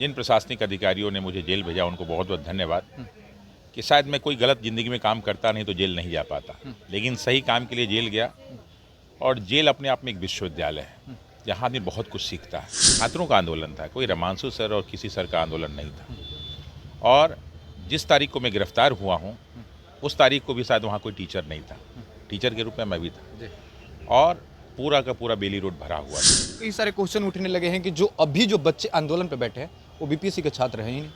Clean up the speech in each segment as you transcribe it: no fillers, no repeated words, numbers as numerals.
जिन प्रशासनिक अधिकारियों ने मुझे जेल भेजा उनको बहुत बहुत धन्यवाद कि शायद मैं कोई गलत ज़िंदगी में काम करता नहीं तो जेल नहीं जा पाता, लेकिन सही काम के लिए जेल गया। और जेल अपने आप में एक विश्वविद्यालय है जहाँ आदमी बहुत कुछ सीखता है। छात्रों का आंदोलन था, कोई रमांशु सर और किसी सर का आंदोलन नहीं था। और जिस तारीख को मैं गिरफ्तार हुआ हूँ उस तारीख को भी शायद वहाँ कोई टीचर नहीं था, टीचर के रूप में मैं भी था। और पूरा का पूरा बेली रोड भरा हुआ था। कई सारे क्वेश्चन उठने लगे हैं कि जो अभी जो बच्चे आंदोलन पे बैठे हैं वो बीपीएससी के छात्र हैं ही नहीं।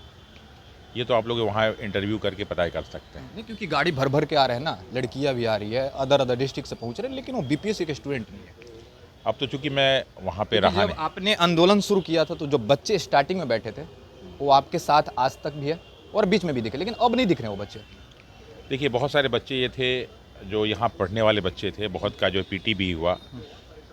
ये तो आप लोग वहाँ इंटरव्यू करके पता कर सकते हैं। नहीं, क्योंकि गाड़ी भर भर के आ रहे हैं ना, लड़कियां भी आ रही है, अदर डिस्ट्रिक्ट से पहुंच रहे हैं, लेकिन वो बीपीएससी के स्टूडेंट नहीं है। अब तो चूंकि मैं वहाँ पे रहा जब नहीं। आपने आंदोलन शुरू किया था तो जो बच्चे स्टार्टिंग में बैठे थे वो आपके साथ आज तक भी है और बीच में भी दिखे, लेकिन अब नहीं दिख रहे वो बच्चे। देखिए, बहुत सारे बच्चे ये थे जो यहाँ पढ़ने वाले बच्चे थे, बहुत का जो पीटी भी हुआ।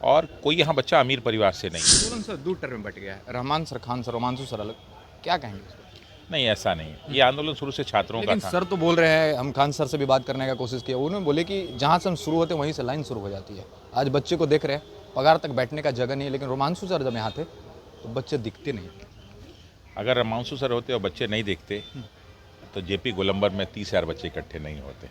और कोई यहाँ बच्चा अमीर परिवार से नहीं। आंदोलन सर दो टर्म में बट गया है, Rahman sir, Khan sir, Romanshu sir अलग, क्या कहेंगे इस पर? नहीं, ऐसा नहीं। ये आंदोलन शुरू से छात्रों का लेकिन था। सर तो बोल रहे हैं, हम खान सर से भी बात करने का कोशिश किया, उन्होंने बोले कि जहाँ से हम शुरू होते हैं वहीं से लाइन शुरू हो जाती है। आज बच्चे को देख रहे हैं, पगार तक बैठने का जगह नहीं है, लेकिन रोमांशु सर जब यहाँ थे तो बच्चे दिखते नहीं। अगर रमांशु सर होते और बच्चे नहीं देखते तो जेपी गोलंबर में 30,000 बच्चे इकट्ठे नहीं होते,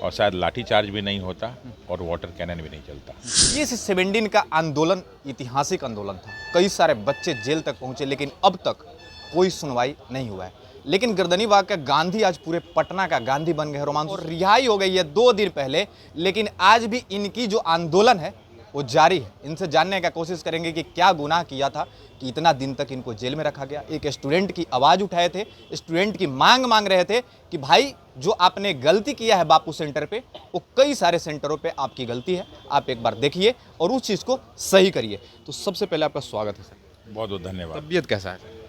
और शायद लाठीचार्ज भी नहीं होता और वाटर कैनन भी नहीं चलता। ये 17 का आंदोलन ऐतिहासिक आंदोलन था। कई सारे बच्चे जेल तक पहुंचे, लेकिन अब तक कोई सुनवाई नहीं हुआ है। लेकिन गर्दनीबाग का गांधी आज पूरे पटना का गांधी बन गए हैं। रोमांचु और रिहाई हो गई है 2 दिन पहले, लेकिन आज भी इनकी जो आंदोलन है वो जारी है। इनसे जानने का कोशिश करेंगे कि क्या गुनाह किया था कि इतना दिन तक इनको जेल में रखा गया। एक स्टूडेंट की आवाज़ उठाए थे, स्टूडेंट की मांग रहे थे कि भाई जो आपने गलती किया है बापू सेंटर पे, वो कई सारे सेंटरों पे आपकी गलती है, आप एक बार देखिए और उस चीज़ को सही करिए। तो सबसे पहले आपका स्वागत है सर। बहुत बहुत धन्यवाद। तबीयत कैसा है सर?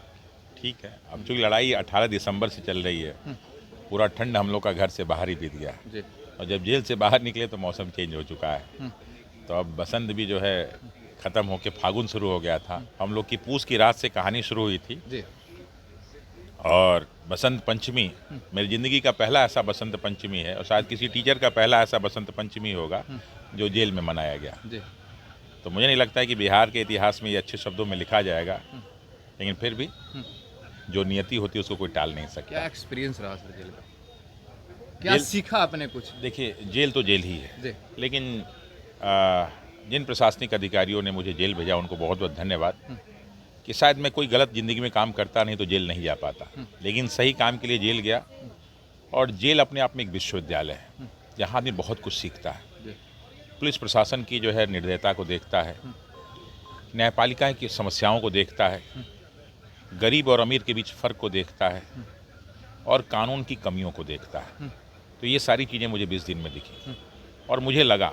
ठीक है। अब चूँकि लड़ाई 18 दिसंबर से चल रही है, पूरा ठंड हम लोग का घर से बाहर ही बीत गया। जी। और जब जेल से बाहर निकले तो मौसम चेंज हो चुका है। तो अब बसंत भी जो है ख़त्म होके फागुन शुरू हो गया था। हम लोग की पूस की रात से कहानी शुरू हुई थी। जी। और बसंत पंचमी मेरी ज़िंदगी का पहला ऐसा बसंत पंचमी है, और शायद किसी टीचर का पहला ऐसा बसंत पंचमी होगा जो जेल में मनाया गया। जी। तो मुझे नहीं लगता है कि बिहार के इतिहास में ये अच्छे शब्दों में लिखा जाएगा, लेकिन फिर भी जो नियति होती है उसको कोई टाल नहीं सकता। क्या एक्सपीरियंस रहा सर जेल का? क्या जेल- सीखा आपने कुछ? देखिए, जेल तो जेल ही जी। है, लेकिन जिन प्रशासनिक अधिकारियों ने मुझे जेल भेजा उनको बहुत बहुत धन्यवाद कि शायद मैं कोई गलत ज़िंदगी में काम करता नहीं तो जेल नहीं जा पाता, लेकिन सही काम के लिए जेल गया। और जेल अपने आप में एक विश्वविद्यालय है जहाँ आदमी बहुत कुछ सीखता है। पुलिस प्रशासन की जो है निर्दयता को देखता है, न्यायपालिका की समस्याओं को देखता है, गरीब और अमीर के बीच फ़र्क को देखता है, और कानून की कमियों को देखता है। तो ये सारी चीज़ें मुझे 20 दिन में दिखी, और मुझे लगा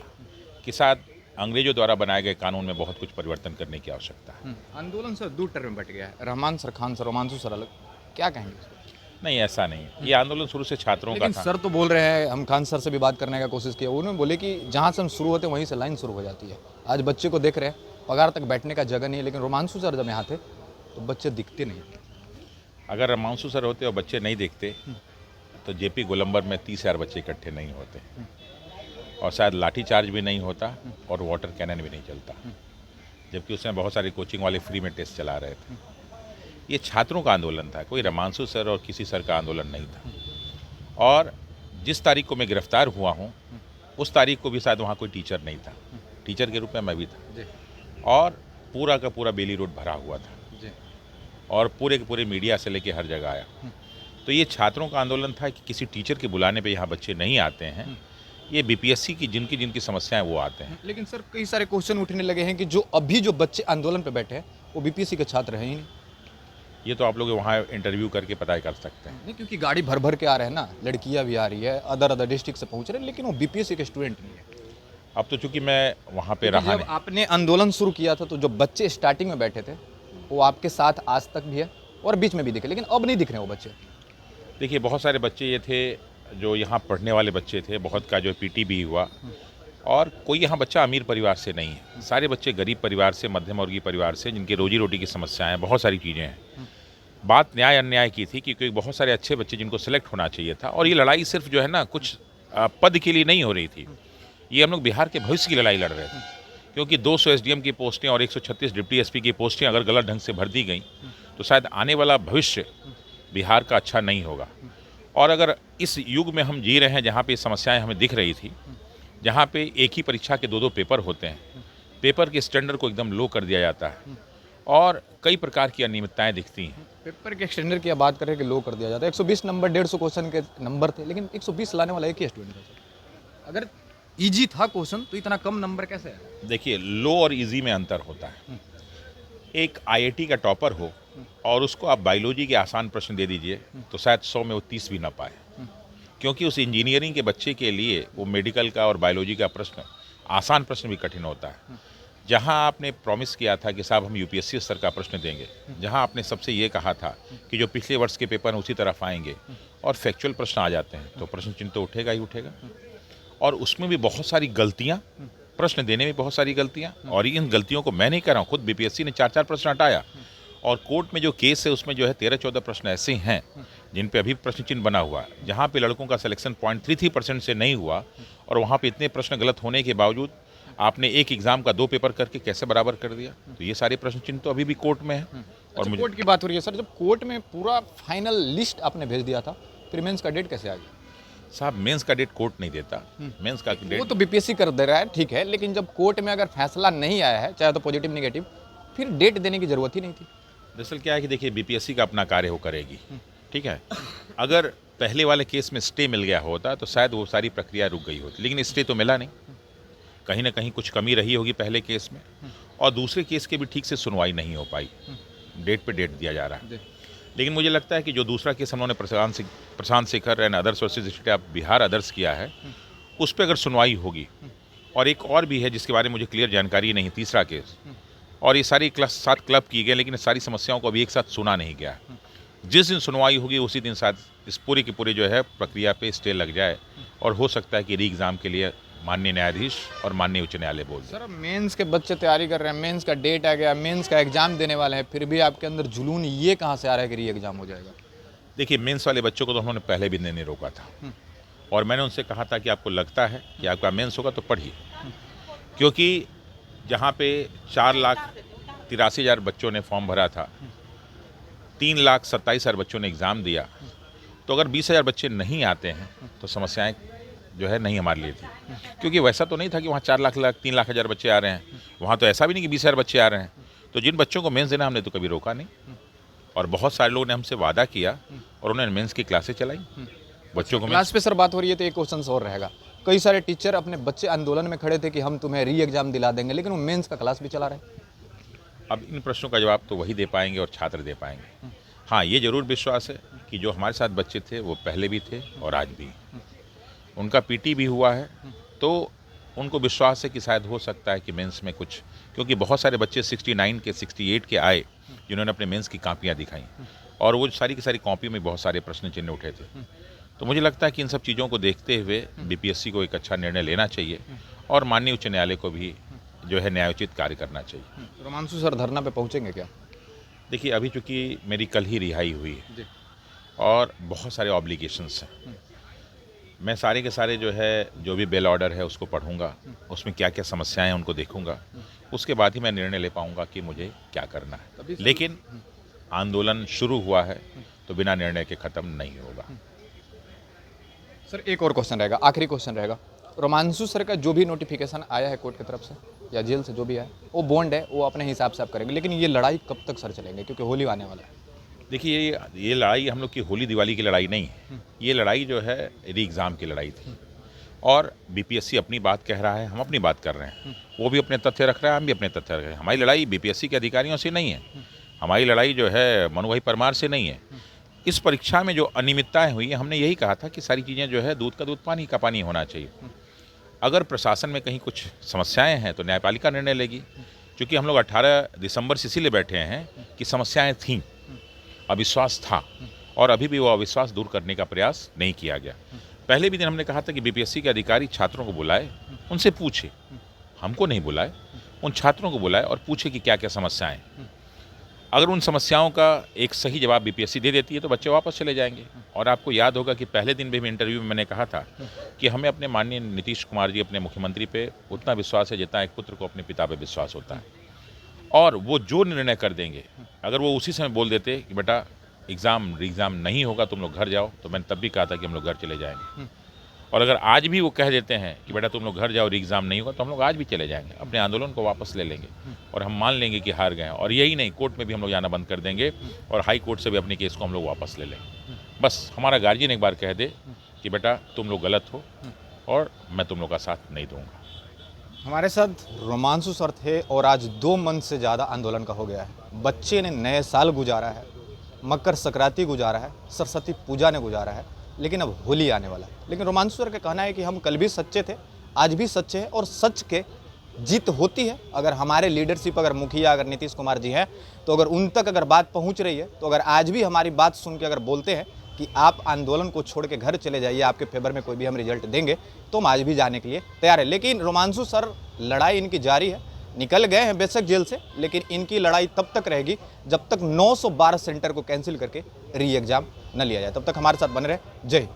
कि शायद अंग्रेजों द्वारा बनाए गए कानून में बहुत कुछ परिवर्तन करने की आवश्यकता है। आंदोलन सर दो टर्म में बट गया है, Rahman sir, Khan sir, Romanshu sir अलग, क्या कहेंगे इस पर? नहीं, ऐसा नहीं। ये आंदोलन शुरू से छात्रों का लेकिन था। सर तो बोल रहे हैं, हम खान सर से भी बात करने का कोशिश किया, उन्होंने बोले कि जहाँ से हम शुरू होते हैं वहीं से लाइन शुरू हो जाती है। आज बच्चे को देख रहे हैं, पगार तक बैठने का जगह नहीं है, लेकिन रोमांशु सर जब यहाँ थे तो बच्चे दिखते नहीं। अगर रमांशु सर होते और बच्चे नहीं देखते तो जेपी गोलंबर में 30,000 बच्चे इकट्ठे नहीं होते, और शायद लाठीचार्ज भी नहीं होता और वाटर कैनन भी नहीं चलता, जबकि उसमें बहुत सारे कोचिंग वाले फ्री में टेस्ट चला रहे थे। ये छात्रों का आंदोलन था, कोई रमांशु सर और किसी सर का आंदोलन नहीं था। और जिस तारीख को मैं गिरफ्तार हुआ हूँ उस तारीख को भी शायद वहाँ कोई टीचर नहीं था, टीचर के रूप में मैं भी था। और पूरा का पूरा बेली रोड भरा हुआ था, और पूरे के पूरे मीडिया से लेके हर जगह आया। तो ये छात्रों का आंदोलन था कि किसी टीचर के बुलाने पे यहाँ बच्चे नहीं आते हैं। ये बीपीएससी की जिनकी समस्याएं वो आते हैं। लेकिन सर कई सारे क्वेश्चन उठने लगे हैं कि जो अभी जो बच्चे आंदोलन पे बैठे हैं वो बीपीएससी के छात्र हैं ही नहीं। ये तो आप लोग वहाँ इंटरव्यू करके पता कर सकते हैं। नहीं, क्योंकि गाड़ी भर भर के आ रहे हैं ना, लड़कियां भी आ रही है, अदर डिस्ट्रिक्ट से पहुंच रहे हैं, लेकिन वो बीपीएससी के स्टूडेंट नहीं है। अब तो चूंकि मैं वहाँ पे रहा जब नहीं। आपने आंदोलन शुरू किया था तो जो बच्चे स्टार्टिंग में बैठे थे वो आपके साथ आज तक भी है और बीच में भी दिखे, लेकिन अब नहीं दिख रहे वो बच्चे। देखिए, बहुत सारे बच्चे ये थे जो यहाँ पढ़ने वाले बच्चे थे, बहुत का जो पीटी भी हुआ। और कोई यहाँ बच्चा अमीर परिवार से नहीं है, सारे बच्चे गरीब परिवार से, मध्यम वर्गीय परिवार से, जिनके रोजी रोटी की समस्याएं, बहुत सारी चीज़ें हैं। बात न्याय अन्याय की थी, क्योंकि बहुत सारे अच्छे बच्चे जिनको सेलेक्ट होना चाहिए था। और ये लड़ाई सिर्फ जो है ना कुछ पद के लिए नहीं हो रही थी, ये हम लोग बिहार के भविष्य की लड़ाई लड़ रहे थे। क्योंकि 200 एसडीएम की पोस्टें और 136 डिप्टी एसपी की पोस्टें अगर गलत ढंग से भर दी गई तो शायद आने वाला भविष्य बिहार का अच्छा नहीं होगा। और अगर इस युग में हम जी रहे हैं जहाँ पे समस्याएं हमें दिख रही थी, जहाँ पे एक ही परीक्षा के 2-2 पेपर होते हैं, पेपर के स्टैंडर्ड को एकदम लो कर दिया जाता है और कई प्रकार की अनियमितताएं दिखती हैं। पेपर के स्टैंडर्ड की आप बात करें कि लो कर दिया जाता है। 120 नंबर 150 क्वेश्चन के नंबर थे, लेकिन 120 लाने वाला एक ही स्टूडेंट था सर। अगर इजी था क्वेश्चन तो इतना कम नंबर कैसे है? देखिए, लो और इजी में अंतर होता है। एक आईआईटी का टॉपर हो और उसको आप बायोलॉजी के आसान प्रश्न दे दीजिए तो शायद 100 में वो 30 भी ना पाए, क्योंकि उस इंजीनियरिंग के बच्चे के लिए वो मेडिकल का और बायोलॉजी का प्रश्न, आसान प्रश्न भी कठिन होता है। जहां आपने प्रॉमिस किया था कि साहब हम यूपीएससी स्तर का प्रश्न देंगे, जहां आपने सबसे ये कहा था कि जो पिछले वर्ष के पेपर हैं उसी तरफ आएंगे और फैक्चुअल प्रश्न आ जाते हैं, तो प्रश्न चिन्ह तो उठेगा ही उठेगा। और उसमें भी बहुत सारी गलतियां, प्रश्न देने में बहुत सारी गलतियां, और इन गलतियों को मैं नहीं कर रहा हूँ, खुद बीपीएससी ने 4-4 प्रश्न हटाया। और कोर्ट में जो केस है उसमें जो है 13-14 प्रश्न ऐसे हैं जिन पे अभी प्रश्न चिन्ह बना हुआ है, जहाँ पे लड़कों का सिलेक्शन 0.33% से नहीं हुआ, और वहाँ पे इतने प्रश्न गलत होने के बावजूद आपने एक एग्जाम का 2 पेपर करके कैसे बराबर कर दिया। तो ये सारे प्रश्न चिन्ह तो अभी भी कोर्ट में है। और मुझे कोर्ट की बात हो रही है सर, जब कोर्ट में पूरा फाइनल लिस्ट आपने भेज दिया था, फिर मेंस का डेट कैसे आ गया? साहब, मेंस का डेट कोर्ट नहीं देता, मेंस का वो डेट तो बीपीएससी कर दे रहा है, ठीक है, लेकिन जब कोर्ट में अगर फैसला नहीं आया है, चाहे तो पॉजिटिव नेगेटिव, फिर डेट देने की जरूरत ही नहीं थी। दरअसल क्या है कि देखिए, बीपीएससी का अपना कार्य वो करेगी, ठीक है। अगर पहले वाले केस में स्टे मिल गया होता तो शायद वो सारी प्रक्रिया रुक गई होती, लेकिन स्टे तो मिला नहीं। कहीं ना कहीं कुछ कमी रही होगी पहले केस में, और दूसरे केस के भी ठीक से सुनवाई नहीं हो पाई, डेट पे डेट दिया जा रहा है। लेकिन मुझे लगता है कि जो दूसरा केस हमने Prashant Shekhar and others versus state of Bihar others किया है, उस पर अगर सुनवाई होगी, और एक और भी है जिसके बारे में मुझे क्लियर जानकारी नहीं, तीसरा केस, और ये सारी 7 क्लब की गए, लेकिन सारी समस्याओं को अभी एक साथ सुना नहीं गया। जिस दिन सुनवाई होगी उसी दिन शायद इस पूरी की पूरी जो है प्रक्रिया पे स्टे लग जाए, और हो सकता है कि री एग्ज़ाम के लिए माननीय न्यायाधीश और माननीय उच्च न्यायालय बोल दें। सर, मेंस के बच्चे तैयारी कर रहे हैं, मेंस का डेट आ गया, मेंस का एग्जाम देने वाले हैं, फिर भी आपके अंदर जुनून ये कहाँ से आ रहा है कि री एग्जाम हो जाएगा? देखिए, मेंस वाले बच्चों को तो हमने पहले भी नहीं रोका था, और मैंने उनसे कहा था कि आपको लगता है कि आपका मेंस होगा तो पढ़िए, क्योंकि जहाँ पे 4,83,000 बच्चों ने फॉर्म भरा था, 3,27,000 बच्चों ने एग्ज़ाम दिया, तो अगर 20,000 बच्चे नहीं आते हैं तो समस्याएं जो है नहीं हमारे लिए थी। क्योंकि वैसा तो नहीं था कि वहाँ 4 लाख 3 लाख हज़ार बच्चे आ रहे हैं, वहाँ तो ऐसा भी नहीं कि 20,000 बच्चे आ रहे हैं। तो जिन बच्चों को मेंस देना हमने तो कभी रोका नहीं, और बहुत सारे लोगों ने हमसे वादा किया और उन्होंने मेंस की क्लासें चलाई बच्चों को। क्लास पे सर बात हो रही है तो एक क्वेश्चन और रहेगा, कई सारे टीचर अपने बच्चे आंदोलन में खड़े थे कि हम तुम्हें री एग्जाम दिला देंगे, लेकिन वो मेंस का क्लास भी चला रहे हैं। अब इन प्रश्नों का जवाब तो वही दे पाएंगे और छात्र दे पाएंगे। हाँ, ये जरूर विश्वास है कि जो हमारे साथ बच्चे थे वो पहले भी थे और आज भी, उनका पीटी भी हुआ है, तो उनको विश्वास है कि शायद हो सकता है कि मेंस में कुछ, क्योंकि बहुत सारे बच्चे 69 के 68 के आए जिन्होंने अपने मेंस की कापियाँ दिखाई, और वो सारी की सारी कॉपियों में बहुत सारे प्रश्न चिन्ह उठे थे। तो मुझे लगता है कि इन सब चीज़ों को देखते हुए बीपीएससी को एक अच्छा निर्णय लेना चाहिए, और माननीय उच्च न्यायालय को भी जो है न्यायोचित कार्य करना चाहिए। रोमांशु सर धरना पे पहुंचेंगे क्या? देखिए, अभी चूँकि मेरी कल ही रिहाई हुई है और बहुत सारे ऑब्लिगेशंस हैं, मैं सारे के सारे जो है जो भी बेल ऑर्डर है उसको पढ़ूंगा, उसमें क्या क्या समस्याएं हैं उनको देखूंगा, उसके बाद ही मैं निर्णय ले पाऊंगा कि मुझे क्या करना है। लेकिन आंदोलन शुरू हुआ है तो बिना निर्णय के ख़त्म नहीं होगा। सर, एक और क्वेश्चन रहेगा, आखिरी क्वेश्चन रहेगा। रोमांशु सर का जो भी नोटिफिकेशन आया है कोर्ट की तरफ से या जेल से, जो भी है, वो बॉन्ड है, वो अपने हिसाब से आप करेंगे, लेकिन ये लड़ाई कब तक सर चलेंगे, क्योंकि होली आने वाला है? देखिए, ये लड़ाई हम लोग की होली दिवाली की लड़ाई नहीं है, ये लड़ाई जो है री एग्ज़ाम की लड़ाई थी, और बीपीएससी अपनी बात कह रहा है, हम अपनी बात कर रहे हैं, वो भी अपने तथ्य रख रहा है, हम भी अपने तथ्य रख रहे हैं। हमारी लड़ाई बीपीएससी के अधिकारियों से नहीं है, हमारी लड़ाई जो है मनु भाई परमार से नहीं है। इस परीक्षा में जो अनियमितताएं हुई हैं, हमने यही कहा था कि सारी चीज़ें जो है दूध का दूध पानी का पानी होना चाहिए। अगर प्रशासन में कहीं कुछ समस्याएं हैं तो न्यायपालिका निर्णय लेगी, क्योंकि हम लोग 18 दिसंबर से इसीलिए बैठे हैं कि समस्याएं थीं, अविश्वास था, और अभी भी वो अविश्वास दूर करने का प्रयास नहीं किया गया। पहले भी दिन हमने कहा था कि बीपीएससी के अधिकारी छात्रों को बुलाए, उनसे पूछे, हमको नहीं बुलाए, उन छात्रों को बुलाए और पूछे कि क्या क्या समस्याएं। अगर उन समस्याओं का एक सही जवाब बीपीएससी दे देती है तो बच्चे वापस चले जाएंगे। और आपको याद होगा कि पहले दिन भी इंटरव्यू में मैंने कहा था कि हमें अपने माननीय नीतीश कुमार जी, अपने मुख्यमंत्री पे उतना विश्वास है जितना एक पुत्र को अपने पिता पे विश्वास होता है। और वो जो निर्णय कर देंगे, अगर वो उसी समय बोल देते कि बेटा एग्ज़ाम नहीं होगा, तुम लोग घर जाओ, तो मैंने तब भी कहा था कि हम लोग घर चले जाएंगे। और अगर आज भी वो कह देते हैं कि बेटा तुम लोग घर जाओ, एग्ज़ाम नहीं होगा, तो हम लोग आज भी चले जाएंगे, अपने आंदोलन को वापस ले लेंगे और हम मान लेंगे कि हार गए हैं। और यही नहीं, कोर्ट में भी हम लोग जाना बंद कर देंगे और हाई कोर्ट से भी अपने केस को हम लोग वापस ले लेंगे। बस हमारा गार्जियन एक बार कह दे कि बेटा तुम लोग गलत हो और मैं तुम लोग का साथ नहीं दूंगा। हमारे साथ रोमांसु सर थे और आज 2 मंथ से ज़्यादा आंदोलन का हो गया है। बच्चे ने नए साल गुजारा है, मकर संक्रांति गुजारा है, सरस्वती पूजा ने गुजारा है, लेकिन अब होली आने वाला है। लेकिन रोमांसु सर का कहना है कि हम कल भी सच्चे थे, आज भी सच्चे हैं और सच के जीत होती है अगर हमारे लीडरशिप, अगर मुखिया, अगर नीतीश कुमार जी हैं, तो अगर उन तक अगर बात पहुंच रही है, तो अगर आज भी हमारी बात सुन के अगर बोलते हैं कि आप आंदोलन को छोड़ के घर चले जाइए, आपके फेवर में कोई भी हम रिजल्ट देंगे, तो हम आज भी जाने के लिए तैयार है। लेकिन रोमांसु सर, लड़ाई इनकी जारी है, निकल गए हैं बेशक जेल से, लेकिन इनकी लड़ाई तब तक रहेगी जब तक 912 सेंटर को कैंसिल करके री एग्जाम न लिया जाए। तब तक हमारे साथ बने रहे। जय हिंद।